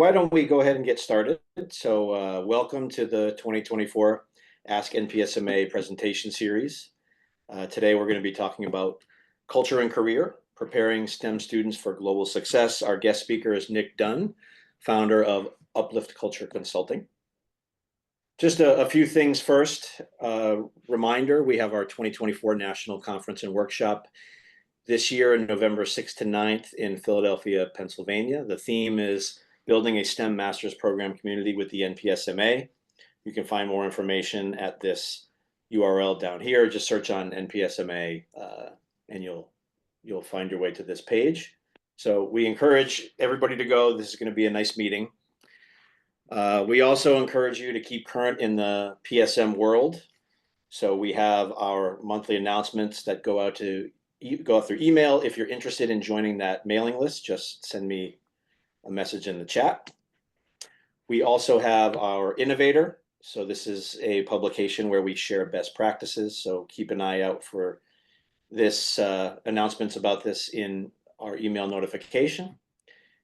Why don't we go ahead and get started? Welcome to the 2024 Ask NPSMA presentation series. Today, we're going to be talking about culture and career, preparing STEM students for global success. Our guest speaker is Nick Dunn, founder of Uplift Culture Consulting. Just a few things first. Reminder, we have our 2024 National Conference and Workshop this year in November 6th to 9th in Philadelphia, Pennsylvania. The theme is building a STEM master's program community with the NPSMA. You can find more information at this URL down here. Just search on NPSMA and you'll find your way to this page. So we encourage everybody to go. This is going to be a nice meeting. We also encourage you to keep current in the PSM world. So we have our monthly announcements that go out through email. If you're interested in joining that mailing list, just send me a message in the chat. We also have our Innovator. So this is a publication where we share best practices. So keep an eye out for this announcements about this in our email notification.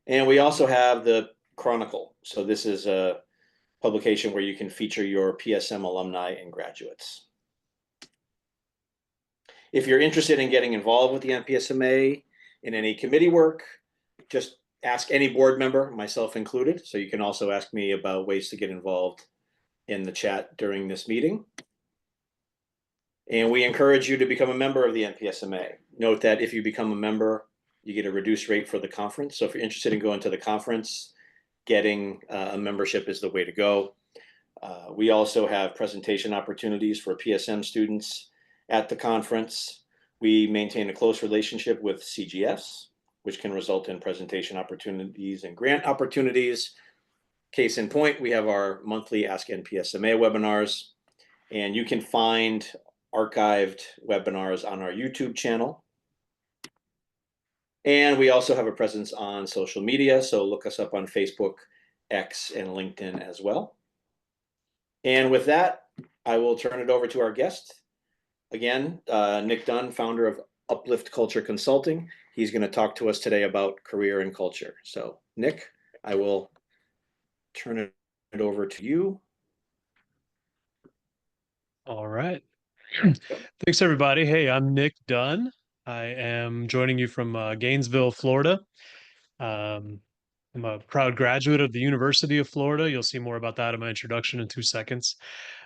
And we also have the Chronicle. So this is a publication where you can feature your PSM alumni and graduates. If you're interested in getting involved with the NPSMA in any committee work, just ask any board member, myself included. So you can also ask me about ways to get involved in the chat during this meeting. And we encourage you to become a member of the NPSMA. Note that if you become a member, you get a reduced rate for the conference. So if you're interested in going to the conference, getting a membership is the way to go. We also have presentation opportunities for PSM students at the conference. We maintain a close relationship with CGS, which can result in presentation opportunities and grant opportunities. Case in point, we have our monthly Ask NPSMA webinars, and you can find archived webinars on our YouTube channel. And we also have a presence on social media, so look us up on Facebook, X, and LinkedIn as well. And with that, I will turn it over to our guest. Again, Nick Dunn, founder of Uplift Culture Consulting. He's going to talk to us today about career and culture. So, Nick, I will turn it over to you. All right. Thanks, everybody. Hey, I'm Nick Dunn. I am joining you from Gainesville, Florida. I'm a proud graduate of the University of Florida. You'll see more about that in my introduction in 2 seconds.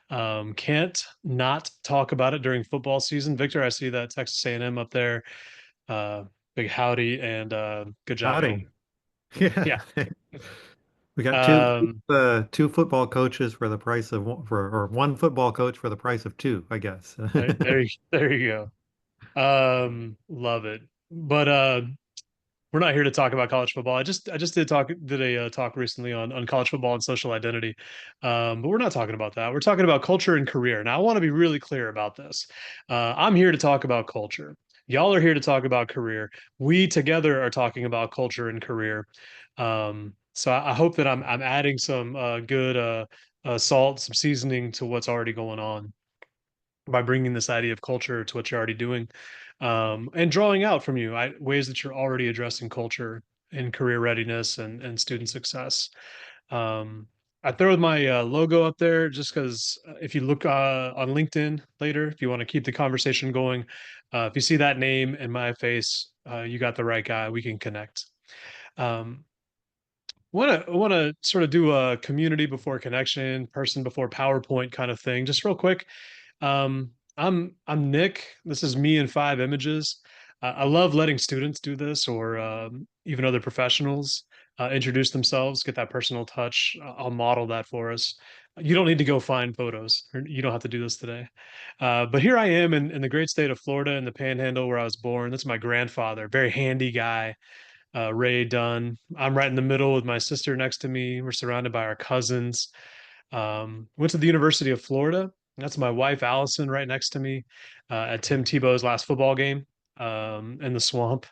Can't not talk about it during football season. Victor, I see that Texas A&M up there. Big howdy and good job. Howdy. Yeah. Yeah. We got two football coaches for the price of or one football coach for the price of two, I guess. there you go. Love it. But we're not here to talk about college football. I just did a talk recently on college football and social identity. But we're not talking about that. We're talking about culture and career. Now I want to be really clear about this. I'm here to talk about culture. Y'all are here to talk about career. We together are talking about culture and career. So I hope that I'm adding some good salt, some seasoning to what's already going on by bringing this idea of culture to what you're already doing, and drawing out from you ways that you're already addressing culture in career readiness and student success. I throw my logo up there just because if you look on LinkedIn later, if you want to keep the conversation going, if you see that name and my face, you got the right guy. We can connect. Um, want to sort of do a community before connection, person before PowerPoint kind of thing, just real quick. I'm Nick. This is me in 5 images. I love letting students do this, or even other professionals introduce themselves, get that personal touch. I'll model that for us. You don't need to go find photos. You don't have to do this today. But here I am in the great state of Florida, in the Panhandle, where I was born. That's my grandfather, very handy guy, Ray Dunn. I'm right in the middle with my sister next to me. We're surrounded by our cousins. Went to the University of Florida. That's my wife, Allison, right next to me at Tim Tebow's last football game in the swamp.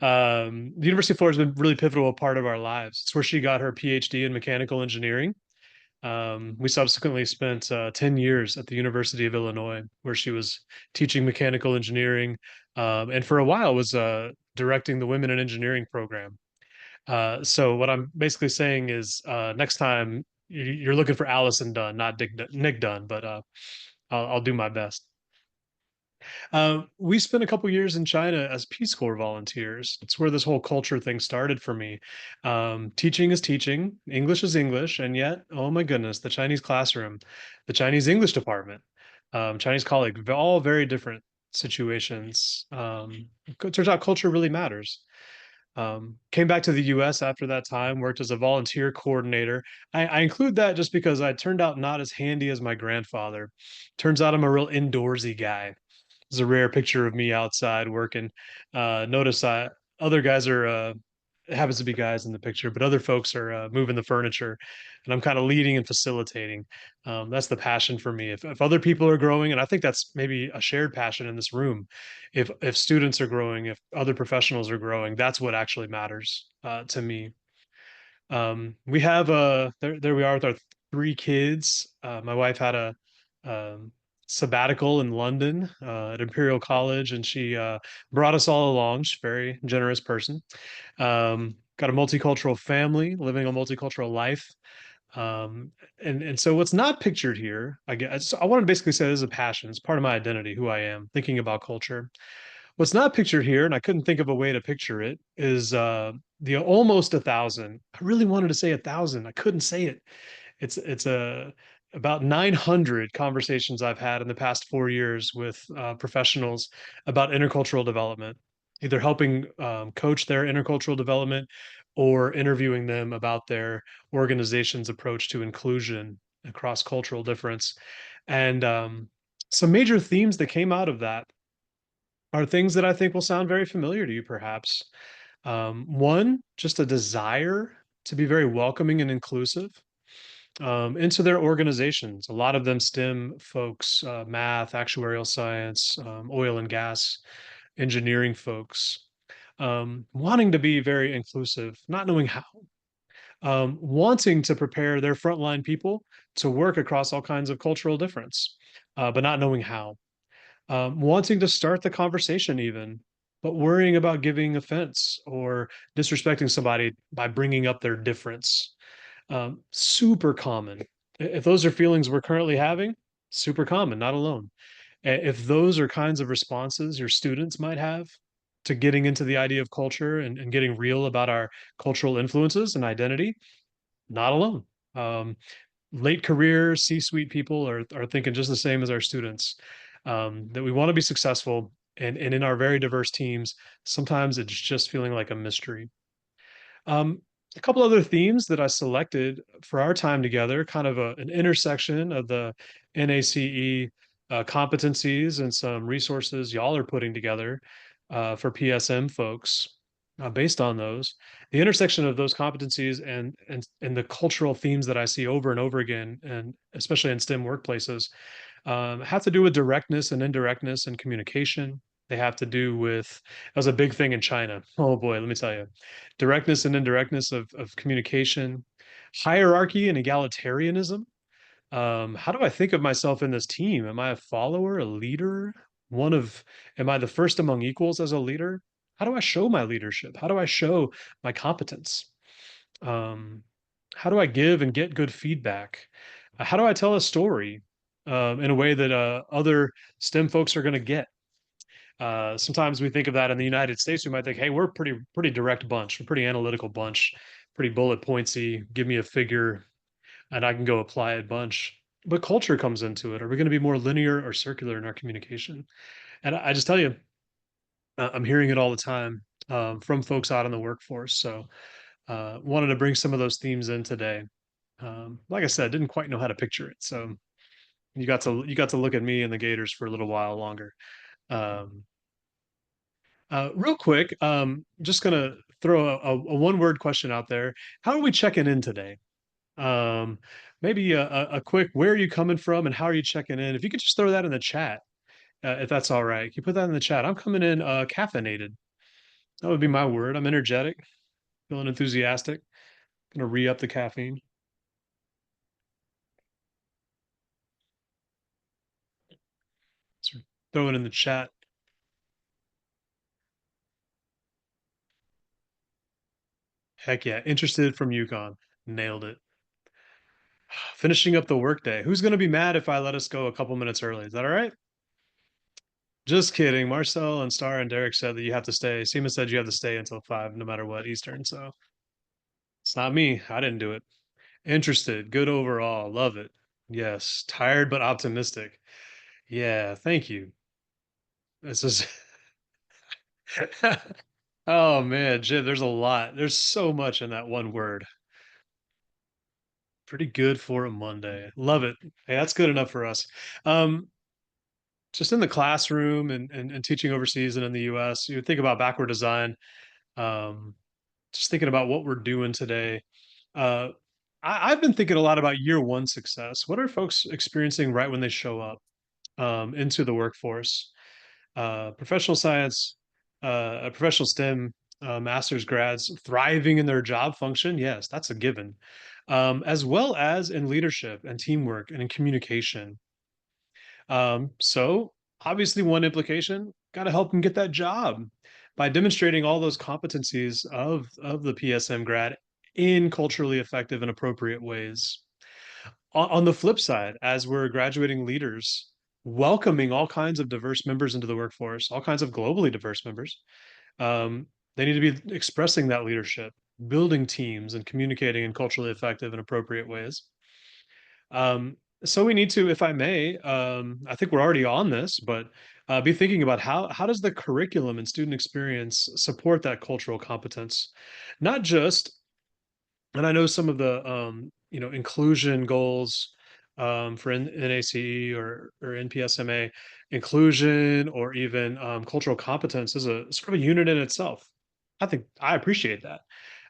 The University of Florida has been really pivotal part of our lives. It's where she got her PhD in mechanical engineering. We subsequently spent 10 years at the University of Illinois, where she was teaching mechanical engineering, and for a while was directing the Women in Engineering program. So what I'm basically saying is, next time you're looking for Allison Dunn, not Nick Dunn, but I'll do my best. We spent a couple years in China as Peace Corps volunteers. It's where this whole culture thing started for me. Teaching is teaching, English is English, and yet, oh my goodness, the Chinese classroom, the Chinese English department, Chinese colleague, all very different situations. It turns out culture really matters. Came back to the US after that time, worked as a volunteer coordinator. I include that just because I turned out not as handy as my grandfather. Turns out I'm a real indoorsy guy. There's a rare picture of me outside working. Notice other guys are it happens to be guys in the picture, but other folks are moving the furniture, and I'm kind of leading and facilitating. That's the passion for me. If other people are growing, and I think that's maybe a shared passion in this room, if students are growing, if other professionals are growing, that's what actually matters to me. We have there we are with our three kids. My wife had a um, sabbatical in London at Imperial College, and she brought us all along. She's a very generous person. Got a multicultural family, living a multicultural life. Um, and so what's not pictured here, I guess, I want to basically say this is a passion. It's part of my identity, who I am, thinking about culture. What's not pictured here, and I couldn't think of a way to picture it, is the almost 1,000. I really wanted to say 1,000. I couldn't say it. It's a about 900 conversations I've had in the past 4 years with professionals about intercultural development, either helping coach their intercultural development or interviewing them about their organization's approach to inclusion and cross-cultural difference. And some major themes that came out of that are things that I think will sound very familiar to you, perhaps. One, just a desire to be very welcoming and inclusive into their organizations. A lot of them STEM folks, math, actuarial science, oil and gas, engineering folks, wanting to be very inclusive, not knowing how, wanting to prepare their frontline people to work across all kinds of cultural difference, but not knowing how, wanting to start the conversation even, but worrying about giving offense or disrespecting somebody by bringing up their difference. Super common. If those are feelings we're currently having, super common, not alone. If those are kinds of responses your students might have to getting into the idea of culture and getting real about our cultural influences and identity, not alone. Um, Late career C-suite people are thinking just the same as our students, that we want to be successful. And in our very diverse teams, sometimes it's just feeling like a mystery. Um, a couple other themes that I selected for our time together, kind of an intersection of the NACE competencies and some resources y'all are putting together for PSM folks based on those. The intersection of those competencies and the cultural themes that I see over and over again, and especially in STEM workplaces, have to do with directness and indirectness and communication. They have to do with, that was a big thing in China. Oh boy, let me tell you, directness and indirectness of communication, hierarchy and egalitarianism. How do I think of myself in this team? Am I a follower, a leader? One of, am I the first among equals as a leader? How do I show my leadership? How do I show my competence? Um, how do I give and get good feedback? How do I tell a story in a way that other STEM folks are going to get? Sometimes we think of that in the United States. We might think, hey, we're a pretty direct bunch, a pretty analytical bunch, pretty bullet pointsy. Give me a figure, and I can go apply it bunch. But culture comes into it. Are we going to be more linear or circular in our communication? And I just tell you, I'm hearing it all the time from folks out in the workforce. So wanted to bring some of those themes in today. Like I said, didn't quite know how to picture it. So you got to look at me and the Gators for a little while longer. Um, Real quick, just gonna throw a one-word question out there. How are we checking in today? Um, Maybe a quick, where are you coming from and how are you checking in? If you could just throw that in the chat, if that's all right. Can you put that in the chat? I'm coming in caffeinated. That would be my word. I'm energetic, feeling enthusiastic. Gonna re-up the caffeine. So throw it in the chat. Heck yeah. Interested from Yukon. Nailed it. Finishing up the workday. Who's going to be mad if I let us go a couple minutes early? Is that all right? Just kidding. Marcel and Star and Derek said that you have to stay. Seema said you have to stay until 5, no matter what, Eastern. So it's not me. I didn't do it. Interested. Good overall. Love it. Yes. Tired but optimistic. Yeah. Thank you. This is. Oh man, Jim, there's a lot. There's so much in that one word. Pretty good for a Monday. Love it. Hey, that's good enough for us. Um, just in the classroom and teaching overseas and in the US, you think about backward design. Um, just thinking about what we're doing today. Uh, I've been thinking a lot about year one success. What are folks experiencing right when they show up into the workforce? Professional science, professional STEM master's grads thriving in their job function. Yes, that's a given. As well as in leadership and teamwork and in communication. So obviously one implication, got to help them get that job by demonstrating all those competencies of the PSM grad in culturally effective and appropriate ways. On the flip side, as we're graduating leaders, welcoming all kinds of diverse members into the workforce, all kinds of globally diverse members, um, they need to be expressing that leadership, building teams, and communicating in culturally effective and appropriate ways. Um, so we need to, if I may, I think we're already on this, but be thinking about how does the curriculum and student experience support that cultural competence, not just, and I know some of the inclusion goals for NACE or NPSMA, inclusion or even cultural competence is a sort of a unit in itself. I think I appreciate that.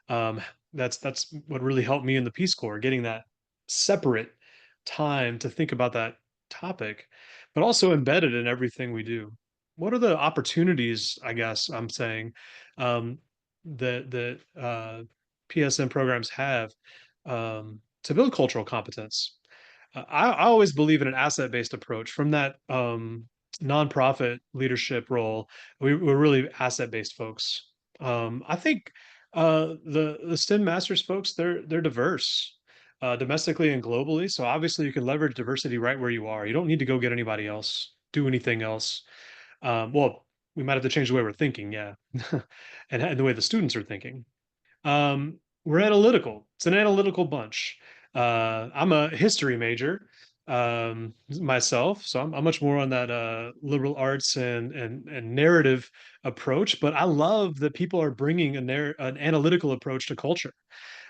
Um, that's what really helped me in the Peace Corps, getting that separate time to think about that topic, but also embedded in everything we do. What are the opportunities, I guess I'm saying, um, that PSM programs have to build cultural competence? I always believe in an asset-based approach from that nonprofit leadership role. We're really asset-based folks. I think the STEM masters folks, they're diverse domestically and globally. So obviously you can leverage diversity right where you are. You don't need to go get anybody else, do anything else. Well, we might have to change the way we're thinking, yeah, and the way the students are thinking. We're analytical. It's an analytical bunch. I'm a history major myself, so I'm much more on that liberal arts and narrative approach. But I love that people are bringing an analytical approach to culture.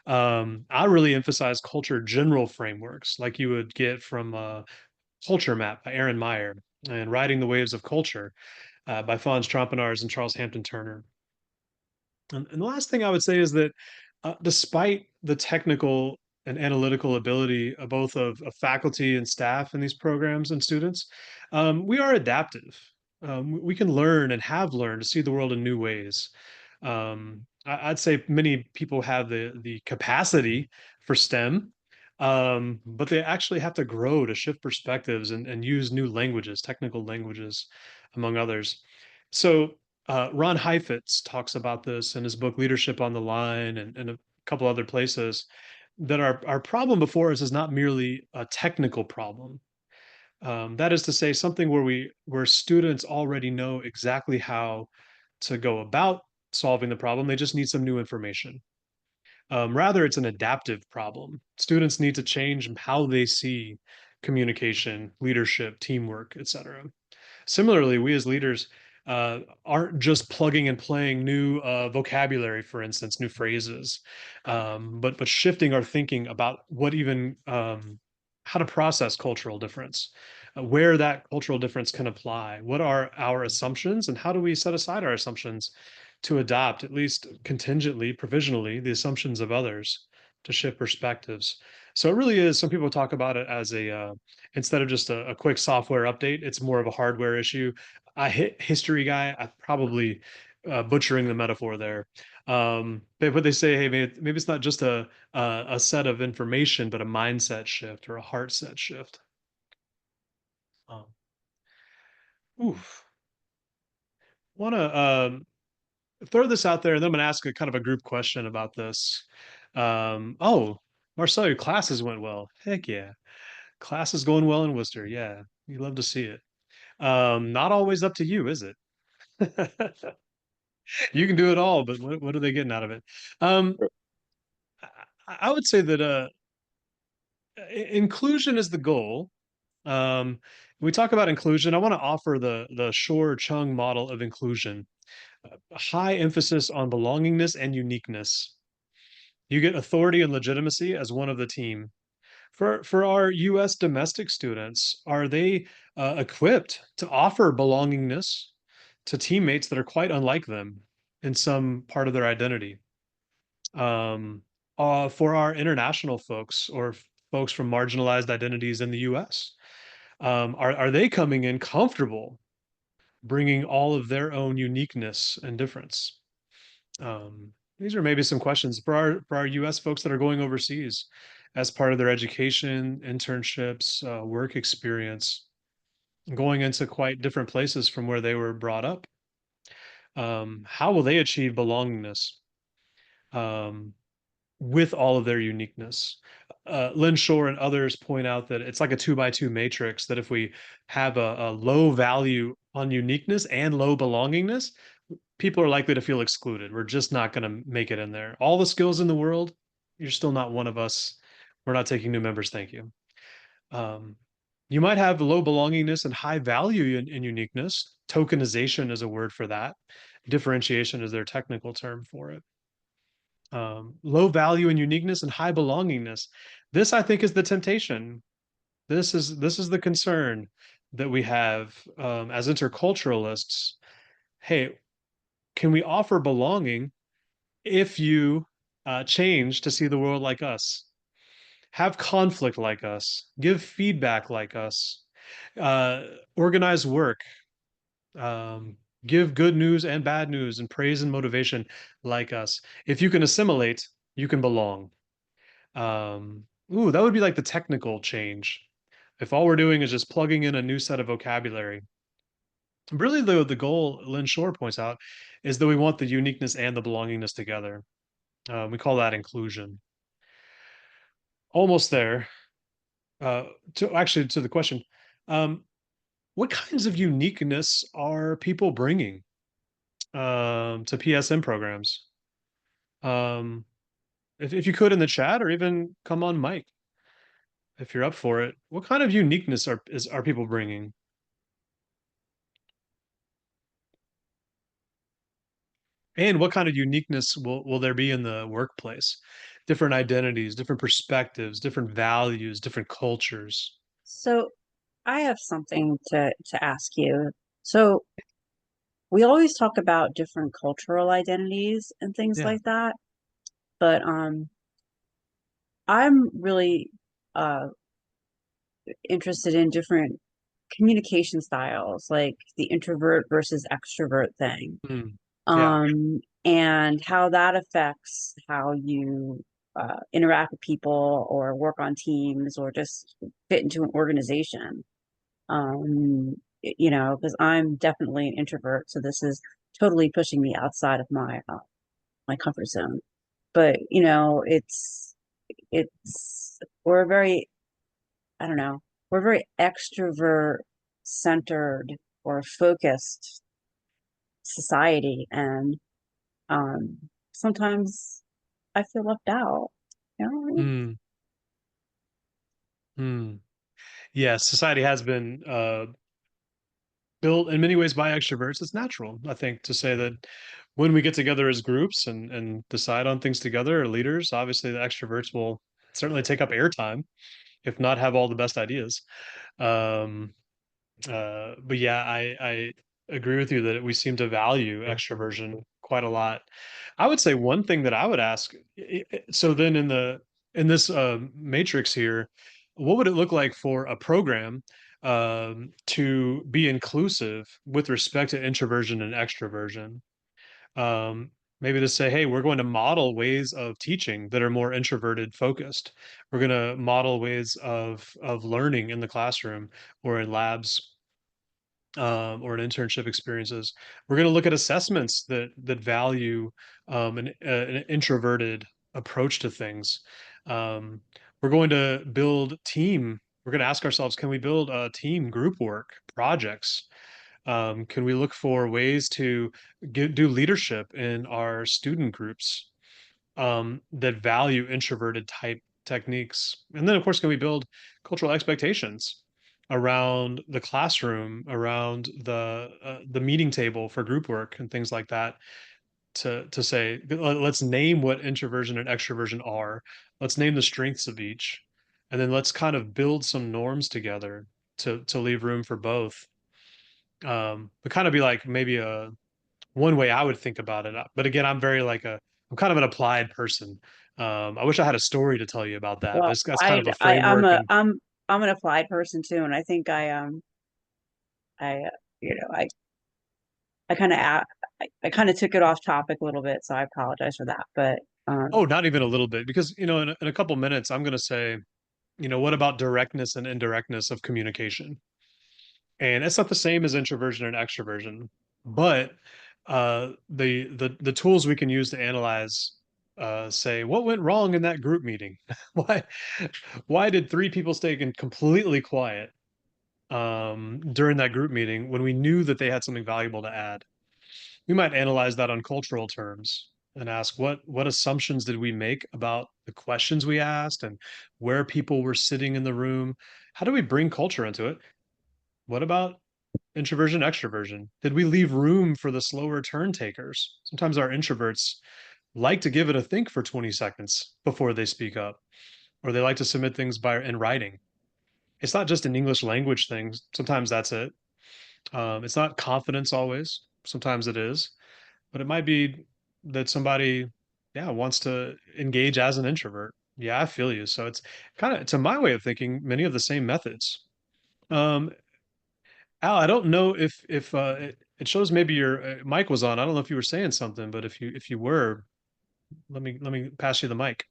I really emphasize culture general frameworks, like you would get from Culture Map by Aaron Meyer and Riding the Waves of Culture by Fons Trampenars and Charles Hampton Turner. And the last thing I would say is that despite the technical and analytical ability of both of faculty and staff in these programs and students, we are adaptive. We can learn and have learned to see the world in new ways. I'd say many people have the capacity for STEM, but they actually have to grow to shift perspectives and use new languages, technical languages, among others. So Ron Heifetz talks about this in his book Leadership on the Line and a couple other places that our problem before us is not merely a technical problem. That is to say, something where students already know exactly how to go about solving the problem. They just need some new information. Rather, it's an adaptive problem. Students need to change how they see communication, leadership, teamwork, etc. Similarly, we as leaders aren't just plugging and playing new vocabulary, for instance, new phrases, but shifting our thinking about what even how to process cultural difference, where that cultural difference can apply. What are our assumptions, and how do we set aside our assumptions to adopt, at least contingently, provisionally, the assumptions of others to shift perspectives? So it really is. Some people talk about it as a instead of just a quick software update, it's more of a hardware issue. I hit history guy. I probably butchering the metaphor there. But they say, hey, maybe it's not just a set of information, but a mindset shift or a heart set shift. Um, oof. Want to throw this out there, and then I'm going to ask a kind of a group question about this. Oh, Marcel, your classes went well. Heck yeah. Class is going well in Worcester. Yeah. You love to see it. Not always up to you, is it? You can do it all, but what are they getting out of it? Um, I would say that inclusion is the goal. When we talk about inclusion, I want to offer the Shor Chung model of inclusion. A high emphasis on belongingness and uniqueness. You get authority and legitimacy as one of the team. For our U.S. domestic students, are they equipped to offer belongingness to teammates that are quite unlike them in some part of their identity? Um, for our international folks or folks from marginalized identities in the U.S., are they coming in comfortable bringing all of their own uniqueness and difference? These are maybe some questions for our U.S. folks that are going overseas as part of their education, internships, work experience, going into quite different places from where they were brought up. How will they achieve belongingness um, with all of their uniqueness? Lynn Shore and others point out that it's like a 2 by 2 matrix, that if we have a low value on uniqueness and low belongingness, people are likely to feel excluded. We're just not going to make it in there. All the skills in the world, you're still not one of us. We're not taking new members. Thank you. Um, you might have low belongingness and high value in uniqueness. Tokenization is a word for that. Differentiation is their technical term for it. Low value and uniqueness and high belongingness. This, I think, is the temptation. This is the concern that we have as interculturalists. Hey, can we offer belonging if you change to see the world like us, have conflict like us, give feedback like us, uh, organize work, um, give good news and bad news, and praise and motivation like us? If you can assimilate, you can belong. That would be like the technical change. If all we're doing is just plugging in a new set of vocabulary. Really, the goal, Lynn Shore points out, is that we want the uniqueness and the belongingness together. We call that inclusion. Almost there. To the question, um, what kinds of uniqueness are people bringing to PSM programs? Um, if you could in the chat, or even come on mic if you're up for it, what kind of uniqueness are people bringing? And what kind of uniqueness will there be in the workplace? Different identities, different perspectives, different values, different cultures. So I have something to ask you. So we always talk about different cultural identities and things Yeah. like that, but I'm really uh interested in different communication styles, like the introvert versus extrovert thing. Mm, yeah. And how that affects how you interact with people or work on teams or just fit into an organization. Because I'm definitely an introvert, so this is totally pushing me outside of my comfort zone. But it's we're very, I don't know, we're very extrovert centered or focused society, and sometimes I feel left out. You know what I mean? Mm, mm. Yeah, society has been built in many ways by extroverts. It's natural, I think, to say that when we get together as groups and decide on things together, or leaders, obviously the extroverts will certainly take up airtime, if not have all the best ideas. Um, but yeah, I agree with you that we seem to value extroversion quite a lot. I would say one thing that I would ask, so then in this matrix here, what would it look like for a program to be inclusive with respect to introversion and extroversion? Um, Maybe to say, hey, we're going to model ways of teaching that are more introverted focused. We're going to model ways of learning in the classroom or in labs or an internship experiences. We're going to look at assessments that value an introverted approach to things. We're going to build team. We're going to ask ourselves, can we build a team group work projects? Can we look for ways to do leadership in our student groups that value introverted type techniques? And then, of course, can we build cultural expectations around the classroom, around the meeting table for group work and things like that? To say, let's name what introversion and extroversion are. Let's name the strengths of each, and then let's kind of build some norms together to leave room for both. But kind of be like maybe a one way I would think about it. But again, I'm kind of an applied person. I wish I had a story to tell you about that, but Well, that's kind of a framework. And I'm an applied person too, and I think I you know I kind of I kind of took it off topic a little bit, so I apologize for that. But oh, not even a little bit, because in a couple minutes, I'm going to say, what about directness and indirectness of communication? And it's not the same as introversion and extroversion, but the tools we can use to analyze, say what went wrong in that group meeting. why why did three people stay completely quiet during that group meeting when we knew that they had something valuable to add? We might analyze that on cultural terms and ask what assumptions did we make about the questions we asked and where people were sitting in the room. How do we bring culture into it? What about introversion, extroversion? Did we leave room for the slower turn takers? Sometimes our introverts like to give it a think for 20 seconds before they speak up, or they like to submit things in writing. It's not just an English language thing. Sometimes that's it. It's not confidence always. Sometimes it is, but it might be that somebody, yeah, wants to engage as an introvert. Yeah, I feel you. So it's kind of, to my way of thinking, many of the same methods. Um, Al, I don't know if it shows maybe your mic was on. I don't know if you were saying something, but if you were, let me pass you the mic.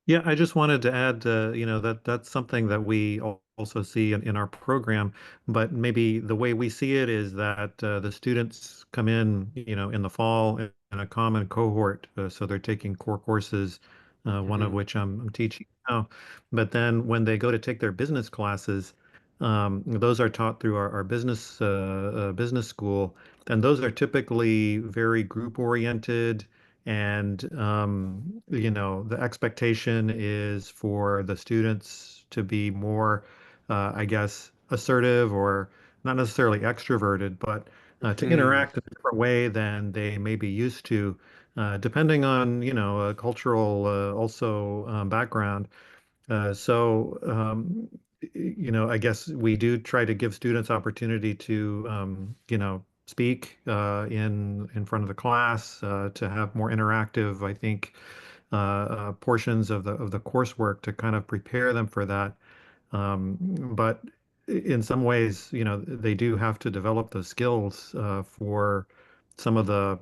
Yeah, I just wanted to add, that that's something that we also see in our program, but maybe the way we see it is that the students come in, in the fall in a common cohort, so they're taking core courses, one of Hmm. which I'm teaching now. But then when they go to take their business classes, those are taught through our business school, and those are typically very group oriented and the expectation is for the students to be more, I guess, assertive or not necessarily extroverted, but to Hmm. interact in a different way than they may be used to, depending on, a cultural also background. I guess we do try to give students opportunity to, speak in front of the class, to have more interactive, I think, portions of the coursework to kind of prepare them for that. But in some ways, they do have to develop those skills for some of the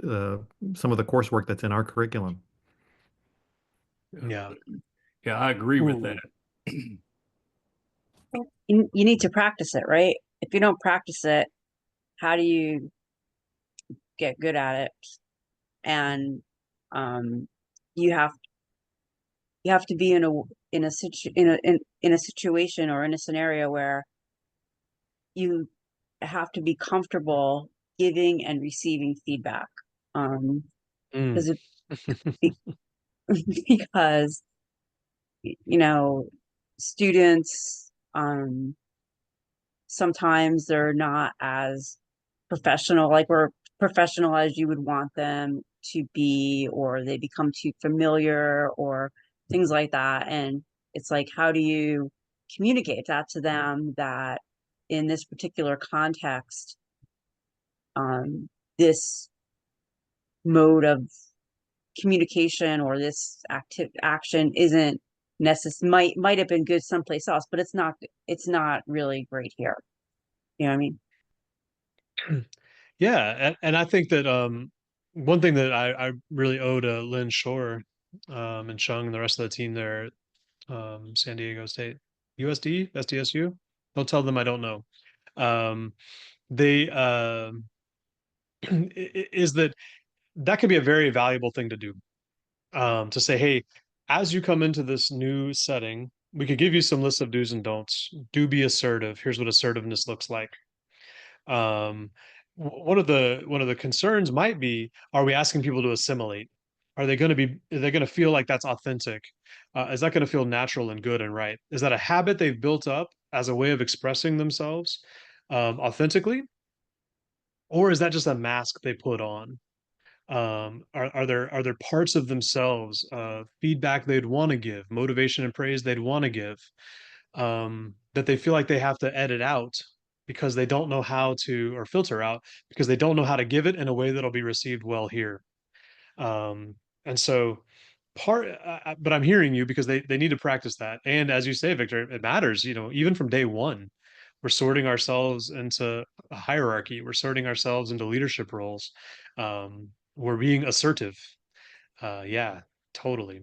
uh, some of the coursework that's in our curriculum. Yeah. Yeah, I agree with that. Ooh. you need to practice it, right? If you don't practice it, how do you get good at it? And um, you have you have to be in a situation or in a scenario where you have to be comfortable giving and receiving feedback. Um, Mm. because because students sometimes they're not as professional, like we're professional as you would want them to be, or they become too familiar or things like that. And it's like, how do you communicate that to them that in this particular context, this mode of communication or this active action isn't might have been good someplace else, but it's not really great here. You know what I mean? Yeah, and I think that one thing that I really owe to Lynn Shore and Chung and the rest of the team there at San Diego State USD SDSU. Don't tell them I don't know. They is that that could be a very valuable thing to do. To say, hey, as you come into this new setting, we could give you some lists of do's and don'ts. Do be assertive. Here's what assertiveness looks like. Um, one of the concerns might be, are we asking people to assimilate? Are they going to feel like that's authentic? Is that going to feel natural and good and right? Is that a habit they've built up as a way of expressing themselves authentically? Or is that just a mask they put on? Are there parts of themselves, feedback they'd want to give, motivation and praise they'd want to give, that they feel like they have to edit out because they don't know how to, or filter out because they don't know how to give it in a way that'll be received well here. And so but I'm hearing you because they need to practice that. And as you say, Victor, it matters, you know, even from day one, we're sorting ourselves into a hierarchy. We're sorting ourselves into leadership roles. We're being assertive. Yeah, totally.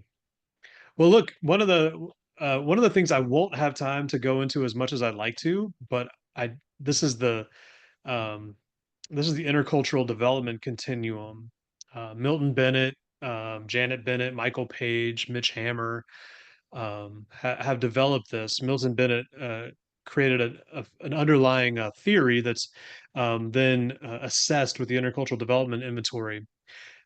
Well, look, one of the things I won't have time to go into as much as I'd like to, but I this is the um, this is the intercultural development continuum. Milton Bennett, Janet Bennett, Michael Page, Mitch Hammer have developed this. Milton Bennett created an underlying theory that's then assessed with the intercultural development inventory.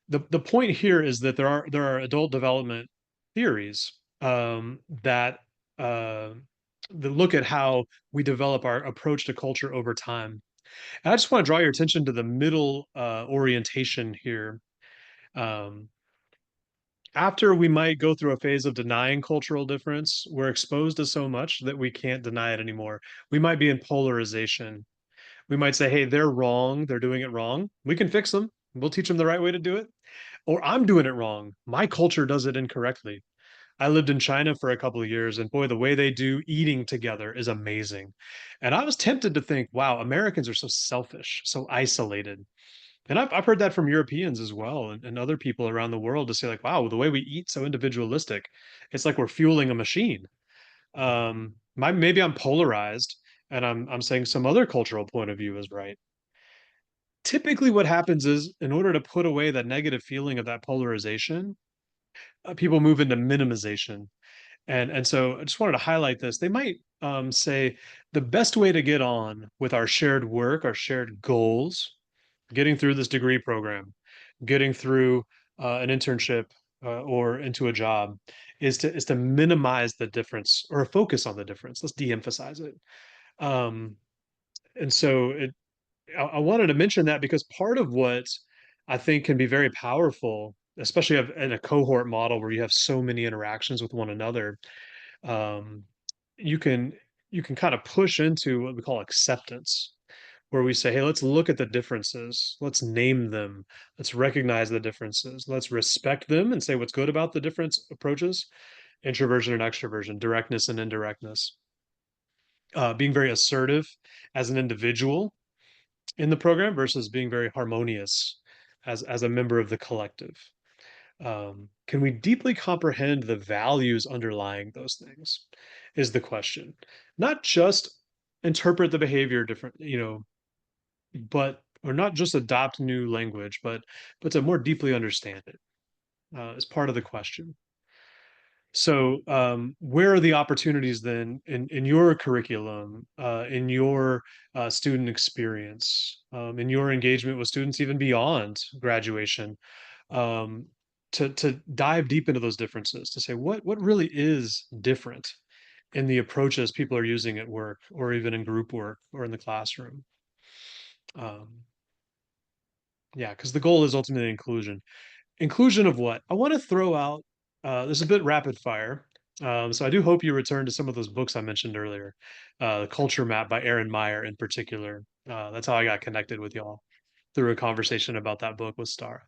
The point here is that there are adult development theories that uh, that look at how we develop our approach to culture over time. And I just want to draw your attention to the middle orientation here. Um, After we might go through a phase of denying cultural difference, we're exposed to so much that we can't deny it anymore. We might be in polarization. We might say, hey, they're wrong. They're doing it wrong. We can fix them. We'll teach them the right way to do it. Or I'm doing it wrong. My culture does it incorrectly. I lived in China for a couple of years, and boy, the way they do eating together is amazing. And I was tempted to think, wow, Americans are so selfish, so isolated. And I've heard that from Europeans as well and other people around the world to say, like, wow, the way we eat so individualistic, it's like we're fueling a machine. Maybe I'm polarized and I'm saying some other cultural point of view is right. Typically, what happens is in order to put away that negative feeling of that polarization, people move into minimization. And so I just wanted to highlight this. They might say the best way to get on with our shared work, our shared goals, getting through this degree program, getting through an internship or into a job, is to minimize the difference or focus on the difference. Let's de-emphasize it. Um, and so I wanted to mention that because part of what I think can be very powerful, especially in a cohort model where you have so many interactions with one another, um, you can you can kind of push into what we call acceptance, where we say, hey, let's look at the differences, let's name them, let's recognize the differences, let's respect them and say what's good about the different approaches, introversion and extroversion, directness and indirectness, being very assertive as an individual in the program versus being very harmonious as a member of the collective. Can we deeply comprehend the values underlying those things is the question. Not just interpret the behavior different, you know, but or not just adopt new language, but to more deeply understand it is part of the question. So, where are the opportunities then in your curriculum, in your student experience, in your engagement with students, even beyond graduation, um, to dive deep into those differences, to say what really is different in the approaches people are using at work, or even in group work, or in the classroom. Um, yeah, because the goal is ultimately inclusion. Inclusion of what? I want to throw out, this is a bit rapid fire. So I do hope you return to some of those books I mentioned earlier. The Culture Map by Aaron Meyer in particular. That's how I got connected with y'all through a conversation about that book with Star.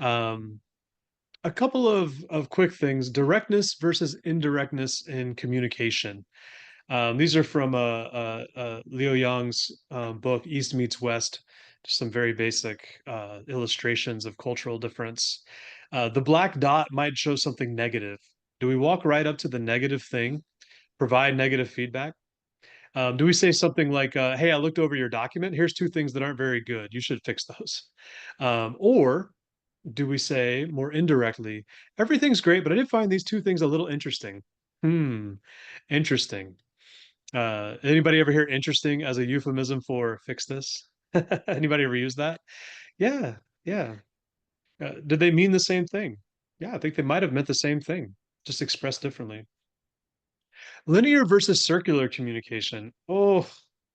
Um, a couple of quick things: directness versus indirectness in communication. These are from Leo Young's book, East Meets West. Just some very basic illustrations of cultural difference. The black dot might show something negative. Do we walk right up to the negative thing, provide negative feedback? Do we say something like, hey, I looked over your document. Here's two things that aren't very good. You should fix those. Or do we say more indirectly, everything's great, but I did find these two things a little interesting. Interesting. Anybody ever hear interesting as a euphemism for fix this? Anybody ever use that? Yeah, yeah. Did they mean the same thing? Yeah, I think they might have meant the same thing, just expressed differently. Linear versus circular communication. Oh,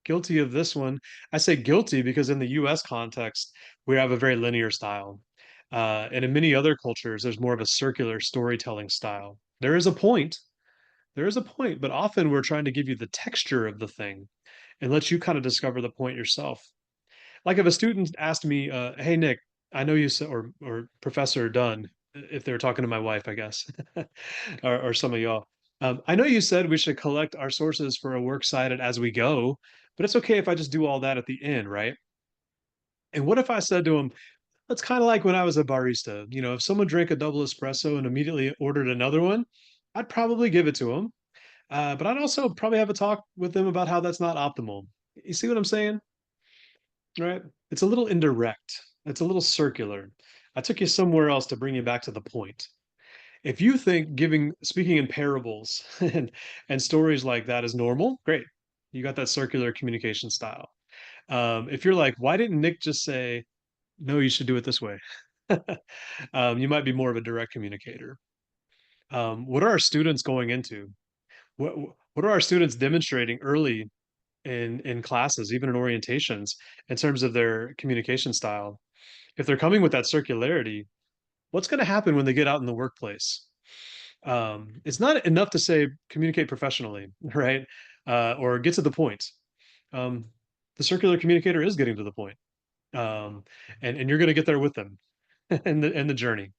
guilty of this one. I say guilty because in the US context, we have a very linear style. And in many other cultures, there's more of a circular storytelling style. There is a point, but often we're trying to give you the texture of the thing and let you kind of discover the point yourself. Like if a student asked me, "Hey Nick, I know you said," or Professor Dunn, if they were talking to my wife, I guess, or some of y'all. I know you said we should collect our sources for a works cited as we go, but it's okay if I just do all that at the end, right? And what if I said to him, "That's kind of like when I was a barista. You know, if someone drank a double espresso and immediately ordered another one, I'd probably give it to them, but I'd also probably have a talk with them about how that's not optimal." You see what I'm saying? Right? It's a little indirect. It's a little circular. I took you somewhere else to bring you back to the point. If you think giving speaking in parables and stories like that is normal, great. You got that circular communication style. If you're like, why didn't Nick just say, no, you should do it this way? You might be more of a direct communicator. What are our students going into? What are our students demonstrating early in classes, even in orientations, in terms of their communication style? If they're coming with that circularity, what's going to happen when they get out in the workplace? It's not enough to say communicate professionally, right? Or get to the point. Um, the circular communicator is getting to the point. Um, and you're going to get there with them in the journey.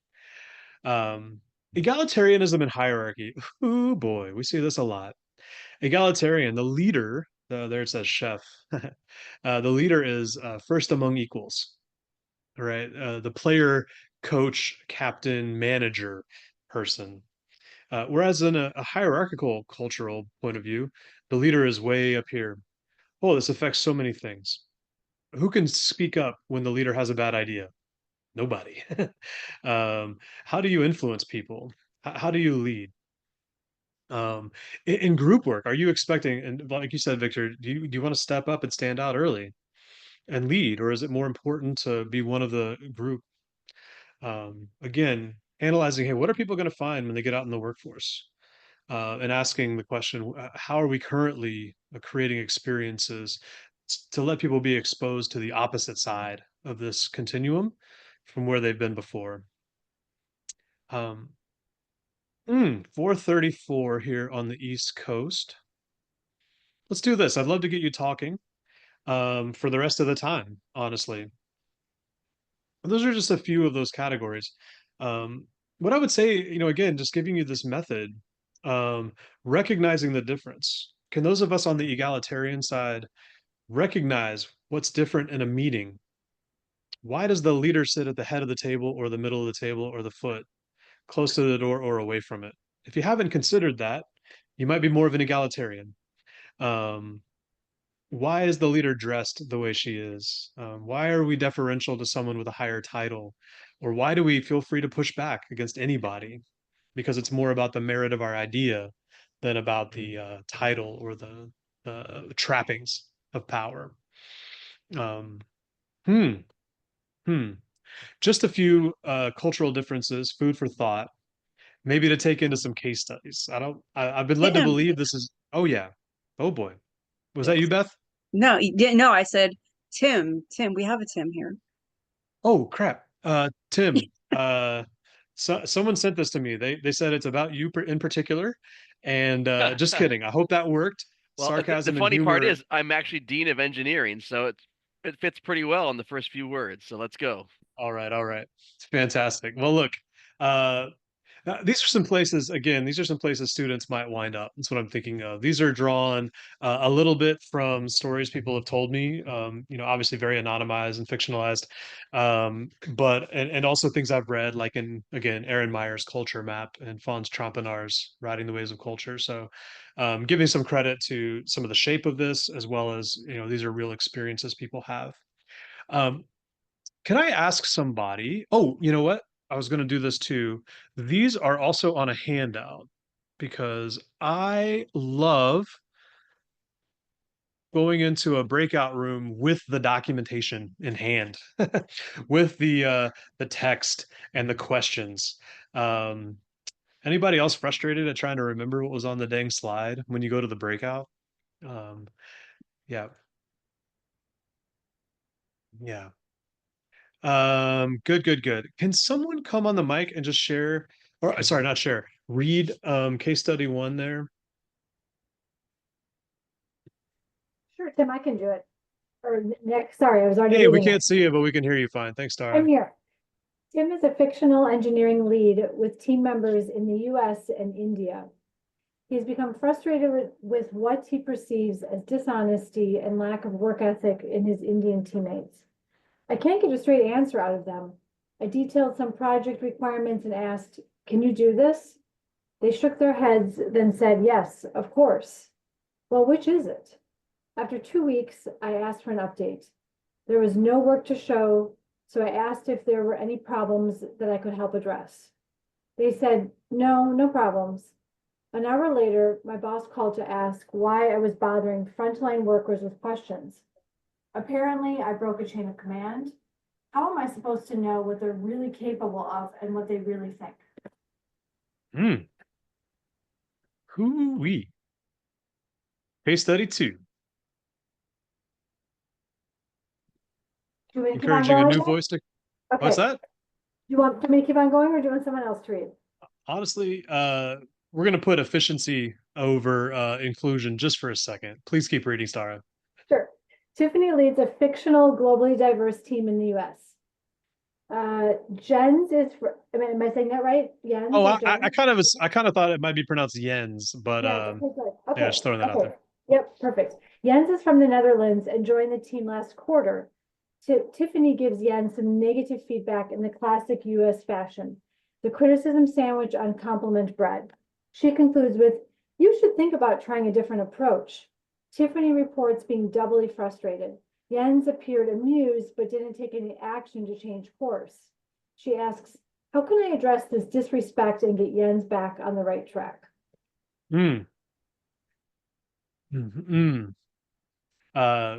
Um, Egalitarianism and hierarchy. Oh boy, we see this a lot. Egalitarian, the leader, there it says chef. The leader is first among equals, right? The player, coach, captain, manager person. Whereas in a hierarchical cultural point of view, the leader is way up here. Oh, this affects so many things. Who can speak up when the leader has a bad idea? Nobody. How do you influence people? How do you lead? In group work, are you expecting, and like you said, Victor, do you want to step up and stand out early and lead, or is it more important to be one of the group? Again, analyzing, hey, what are people going to find when they get out in the workforce? And asking the question, how are we currently creating experiences to let people be exposed to the opposite side of this continuum from where they've been before? Um, 4:34 here on the East Coast. Let's do this. I'd love to get you talking for the rest of the time, honestly. Those are just a few of those categories. Um, what I would say, again, just giving you this method, um, recognizing the difference. Can those of us on the egalitarian side recognize what's different in a meeting? Why does the leader sit at the head of the table or the middle of the table or the foot, close to the door or away from it? If you haven't considered that, you might be more of an egalitarian. Um, why is the leader dressed the way she is? Why are we deferential to someone with a higher title? Or why do we feel free to push back against anybody? Because it's more about the merit of our idea than about the title or the trappings of power. Um, hmm, hmm. Just a few cultural differences, food for thought, maybe to take into some case studies. I've been led to Tim. believe this is, oh yeah. Oh boy. Was that you, Beth? No, you didn't. No, I said Tim. Tim, we have a Tim here. Oh crap. Tim, someone sent this to me. They said it's about you in particular. And just kidding. I hope that worked. Well, the Sarcasm and funny part humor. is I'm actually dean of engineering, so it fits pretty well in the first few words. So let's go. All right, all right. It's fantastic. Well, look, uh These are some places, again, these are some places students might wind up. That's what I'm thinking of. These are drawn a little bit from stories people have told me, obviously very anonymized and fictionalized, and also things I've read, like in, again, Aaron Meyer's Culture Map and Fons Trampenar's Writing the Ways of Culture. So giving some credit to some of the shape of this, as well as, these are real experiences people have. Um, can I ask somebody? Oh, you know what? I was going to do this too. These are also on a handout because I love going into a breakout room with the documentation in hand, with the text and the questions. Um, Anybody else frustrated at trying to remember what was on the dang slide when you go to the breakout? Um, yeah, yeah. Good, good, good. Can someone come on the mic and just share, or sorry, not share, read case study 1 there? Sure, Tim, I can do it. Or Nick, sorry, I was already Hey, we reading can't it. see you, but we can hear you fine. Thanks, I'm Tara. here. Tim is a fictional engineering lead with team members in the US and India. He's become frustrated with what he perceives as dishonesty and lack of work ethic in his Indian teammates. I can't get a straight answer out of them. I detailed some project requirements and asked, "Can you do this?" They shook their heads, then said, "Yes, of course." Well, which is it? After 2 weeks, I asked for an update. There was no work to show, so I asked if there were any problems that I could help address. They said, "No, no problems." An hour later, my boss called to ask why I was bothering frontline workers with questions. Apparently, I broke a chain of command. How am I supposed to know what they're really capable of and what they really think? Hmm. Hoo-wee. Case study 2. Do you want me to keep on Encouraging a going? new voice to. Okay. What's that? Do you want me to keep on going or do you want someone else to read? Honestly, we're going to put efficiency over inclusion just for a second. Please keep reading, Stara. Sure. Tiffany leads a fictional, globally diverse team in the US. Jens is for, am I saying that right? Jens Oh, or I Jens? kind of thought it might be pronounced Jens, but Yes, okay, good. yeah, Okay, just throwing that out okay. there. Yep, perfect. Jens is from the Netherlands and joined the team last quarter. Tiffany gives Jens some negative feedback in the classic US fashion, the criticism sandwich on compliment bread. She concludes with, "You should think about trying a different approach." Tiffany reports being doubly frustrated. Jens appeared amused but didn't take any action to change course. She asks, "How can I address this disrespect and get Jens back on the right track?" Mm. Mm-hmm.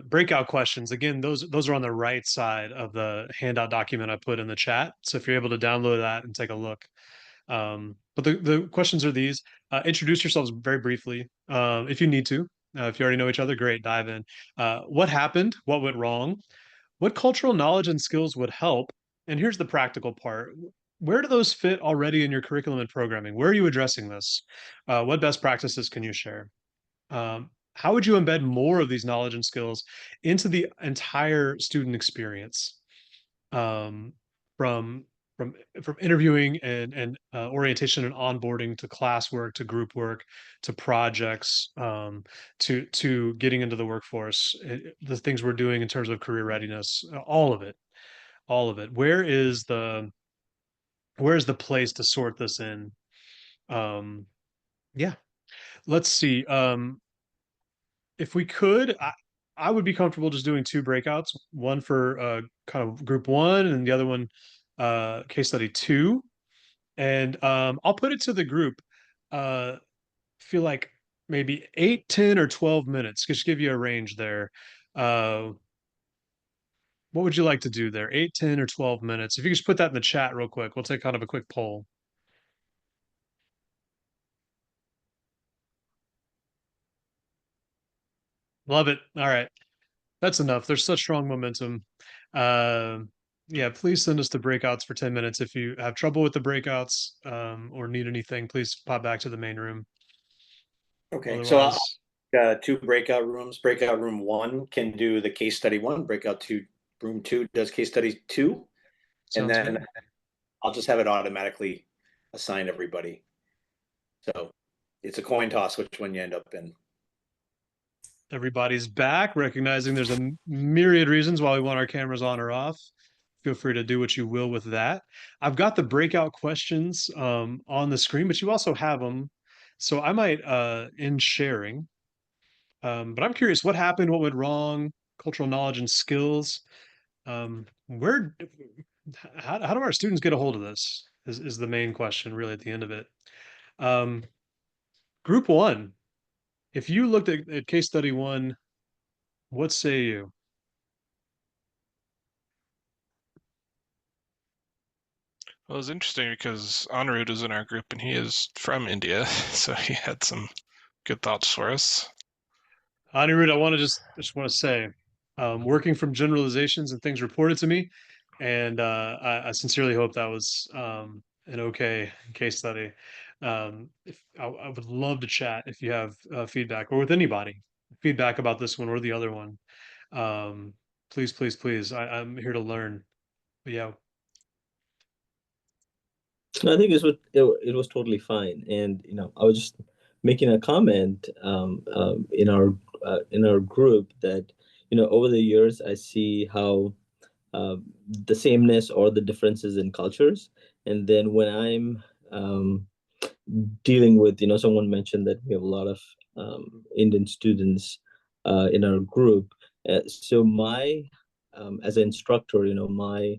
Breakout questions. Again, those are on the right side of the handout document I put in the chat. So if you're able to download that and take a look. But the questions are these. Introduce yourselves very briefly, if you need to. If you already know each other, great, dive in. What happened? What went wrong? What cultural knowledge and skills would help? And here's the practical part. Where do those fit already in your curriculum and programming? Where are you addressing this? What best practices can you share? How would you embed more of these knowledge and skills into the entire student experience? Um, from from interviewing and orientation and onboarding to classwork to group work to projects to getting into the workforce, the things we're doing in terms of career readiness, all of it. Where's the place to sort this in? Um, yeah, let's see. If we could, I would be comfortable just doing 2 breakouts, one for kind of group 1 and the other one case study 2. And I'll put it to the group. Feel like maybe 8, 10, or 12 minutes. Just give you a range there. Uh, what would you like to do there? 8, 10, or 12 minutes? If you could just put that in the chat real quick, we'll take kind of a quick poll. Love it. All right. That's enough. There's such strong momentum. Uh, yeah, please send us the breakouts for 10 minutes. If you have trouble with the breakouts or need anything, please pop back to the main room. Okay, so Otherwise, 2 breakout rooms. Breakout room 1 can do the case study 1. Room 2 does case study 2, and sounds then good. I'll just have it automatically assign everybody. So it's a coin toss which one you end up in. Everybody's back, recognizing there's a myriad reasons why we want our cameras on or off. Feel free to do what you will with that. I've got the breakout questions on the screen, but you also have them. So I might end sharing. But I'm curious, what happened? What went wrong? Cultural knowledge and skills. Where, how do our students get a hold of this? Is the main question really at the end of it. Um, Group one, if you looked at case study one, what say you? Well, it was interesting because Anirudh is in our group and he is from India, so he had some good thoughts for us. Anirudh, I want to just want to say, working from generalizations and things reported to me, and I sincerely hope that was an okay case study. If I would love to chat if you have feedback or with anybody, feedback about this one or the other one. Um, Please, please, please. I'm here to learn. But yeah, I think it was totally fine, and I was just making a comment in our group that over the years I see how the sameness or the differences in cultures, and then when I'm dealing with someone mentioned that we have a lot of Indian students in our group, so my as an instructor, my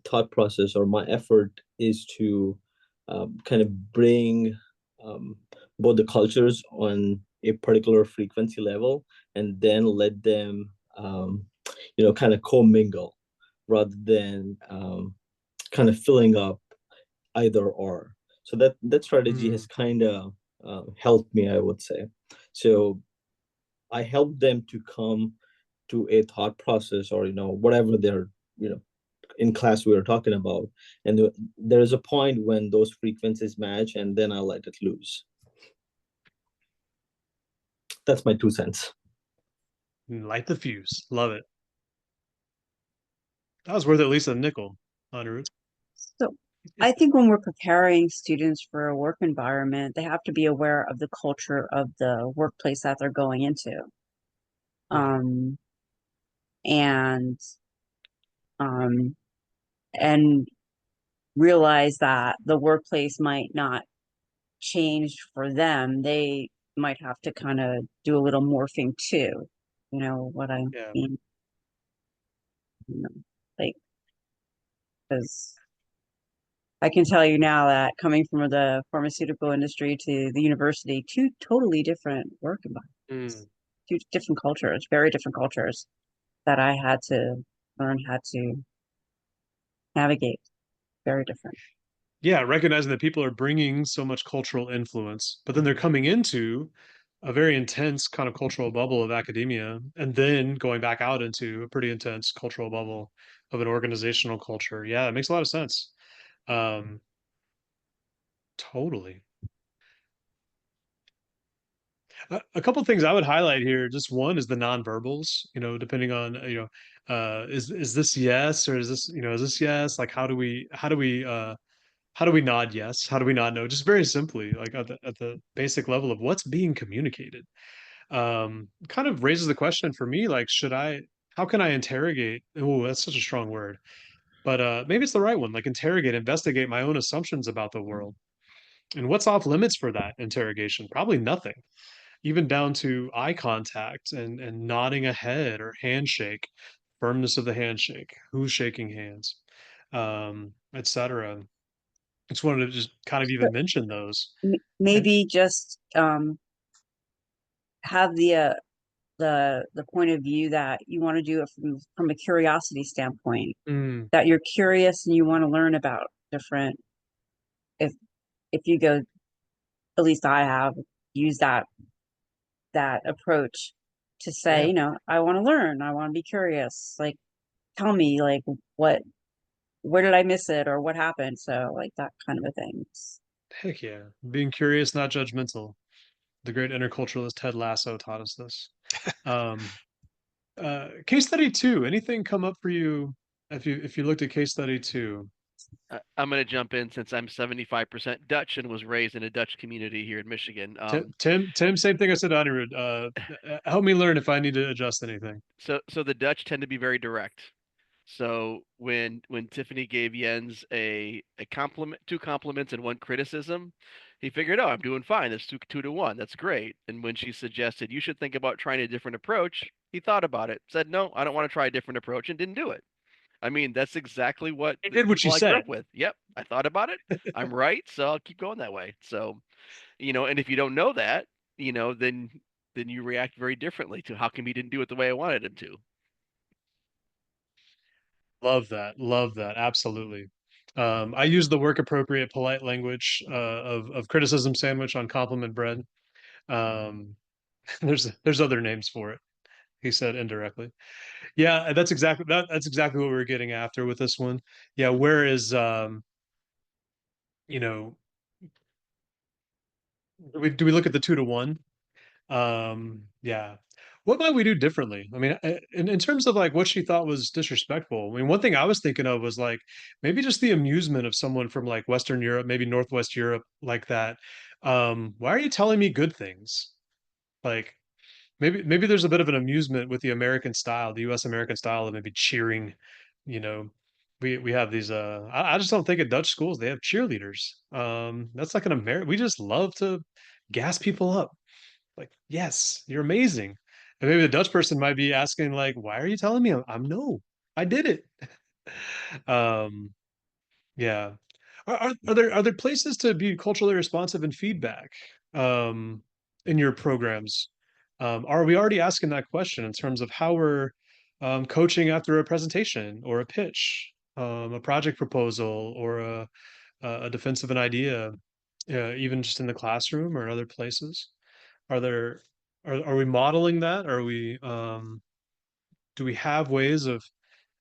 thought process or my effort is to kind of bring um, both the cultures on a particular frequency level and then let them kind of commingle rather than kind of filling up either or. So that strategy has kind of helped me, I would say. So I help them to come to a thought process or whatever they're in class we were talking about, and there is a point when those frequencies match, and then I let it loose. That's my 2 cents. light the fuse. Love it. That was worth at least a nickel, Anirudh. So I think when we're preparing students for a work environment, they have to be aware of the culture of the workplace that they're going into. Um, and and realize that the workplace might not change for them. They might have to kind of do a little morphing too. You know what I Yeah. mean? Like, because I can tell you now that coming from the pharmaceutical industry to the university, two totally different work environments, two different cultures, very different cultures that I had to learn how to navigate. Very different. Yeah, recognizing that people are bringing so much cultural influence, but then they're coming into a very intense kind of cultural bubble of academia, and then going back out into a pretty intense cultural bubble of an organizational culture. Yeah, it makes a lot of sense. Um, Totally. A couple things I would highlight here. Just one is the nonverbals. Depending on is this yes or is this is this yes? Like how do we nod yes? How do we nod no? Just very simply, like at the basic level of what's being communicated. Kind of raises the question for me, like, how can I interrogate? Oh, that's such a strong word. But maybe it's the right one, like interrogate, investigate my own assumptions about the world. And what's off limits for that interrogation? Probably nothing, even down to eye contact and nodding a head or handshake, firmness of the handshake, who's shaking hands, etc. I just wanted to just kind of even mention those. Maybe just have the point of view that you want to do it from a curiosity standpoint, that you're curious and you want to learn about different. If you go, at least I have used that approach to say, I want to learn, I want to be curious. Like, tell me, like, where did I miss it or what happened? So, like, that kind of a thing. Heck yeah. Being curious, not judgmental. The great interculturalist Ted Lasso taught us this. Um, Case study two, anything come up for you if you looked at case study two? I'm going to jump in since I'm 75% Dutch and was raised in a Dutch community here in Michigan. Tim, same thing I said to Anirudh. Help me learn if I need to adjust anything. So the Dutch tend to be very direct. So when Tiffany gave Jens a compliment, 2 compliments and 1 criticism, he figured, oh, I'm doing fine. That's 2 to 1. That's great. And when she suggested you should think about trying a different approach, he thought about it, said, no, I don't want to try a different approach, and didn't do it. I mean, that's exactly what He the did what people you I grew said. up with. Yep, I thought about it. I'm right, so I'll keep going that way. So, and if you don't know that, then you react very differently to how come he didn't do it the way I wanted him to. Love that. Love that. Absolutely. I use the work appropriate polite language of criticism sandwich on compliment bread. Um, there's other names for it. He said indirectly. Yeah, that's exactly what we were getting after with this one. Yeah, where is you know, do we look at the 2 to 1? Yeah. What might we do differently? I mean, in terms of like what she thought was disrespectful. I mean, one thing I was thinking of was like maybe just the amusement of someone from like Western Europe, maybe Northwest Europe, like that. Why are you telling me good things? Like maybe there's a bit of an amusement with the American style, the US American style of maybe cheering, you know. We have these I just don't think at Dutch schools they have cheerleaders. That's like an American, we just love to gas people up. Like, yes, you're amazing. And maybe the Dutch person might be asking, like, why are you telling me I'm no, I did it. Um, yeah. Are there places to be culturally responsive and feedback um in your programs? Are we already asking that question in terms of how we're coaching after a presentation or a pitch, a project proposal, or a defense of an idea, even just in the classroom or other places? Are there are we modeling that? Are we do we have ways of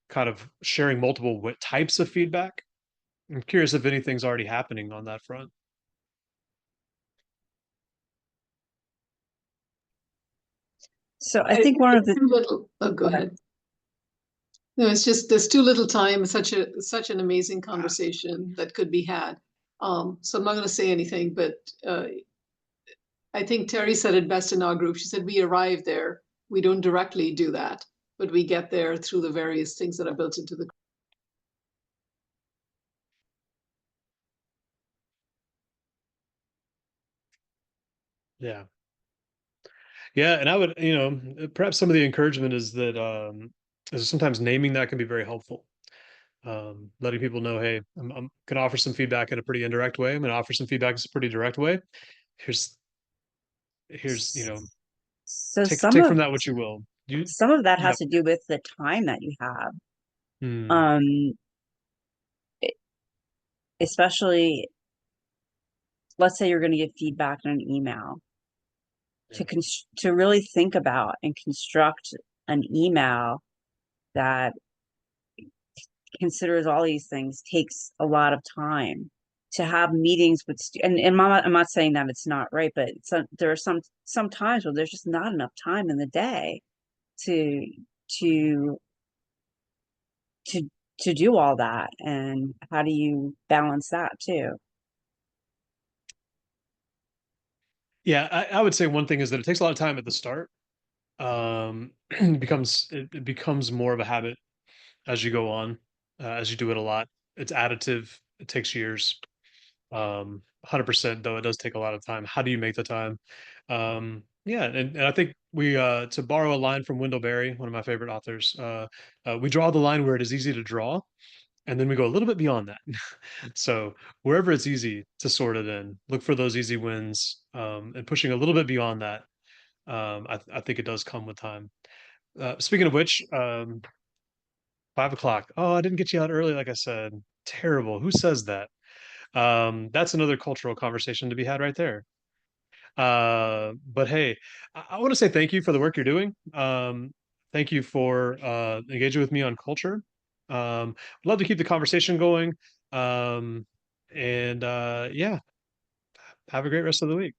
kind of sharing multiple types of feedback? I'm curious if anything's already happening on that front. So I think one of the too little. Oh, go ahead. No, it's just there's too little time. Such an amazing conversation that could be had. So I'm not going to say anything, but I think Terry said it best in our group. She said we arrive there. We don't directly do that, but we get there through the various things that are built into the. Yeah. Yeah, and I would, perhaps some of the encouragement is sometimes naming that can be very helpful. Letting people know, hey, I'm gonna offer some feedback in a pretty indirect way. I'm gonna offer some feedback in a pretty direct way. Here's so take from that what you will. some of that Yeah. has to do with the time that you have. Hmm. Especially, let's say you're going to give feedback in an email. Yeah. To really think about and construct an email that considers all these things takes a lot of time. To have meetings with and I'm not saying that it's not right, but there are some times where there's just not enough time in the day to to to to do all that. And how do you balance that too? Yeah, I would say one thing is that it takes a lot of time at the start. It becomes more of a habit as you go on, as you do it a lot. It's additive. It takes years. 100% though, it does take a lot of time. How do you make the time? Yeah, and I think to borrow a line from Wendell Berry, one of my favorite authors, we draw the line where it is easy to draw, and then we go a little bit beyond that. So wherever it's easy to sort it in, look for those easy wins, and pushing a little bit beyond that. I think it does come with time. Speaking of which, 5 o'clock. Oh, I didn't get you out early, like I said. Terrible. Who says that? That's another cultural conversation to be had right there. But hey, I want to say thank you for the work you're doing. Thank you for engaging with me on culture. Love to keep the conversation going. And yeah, have a great rest of the week.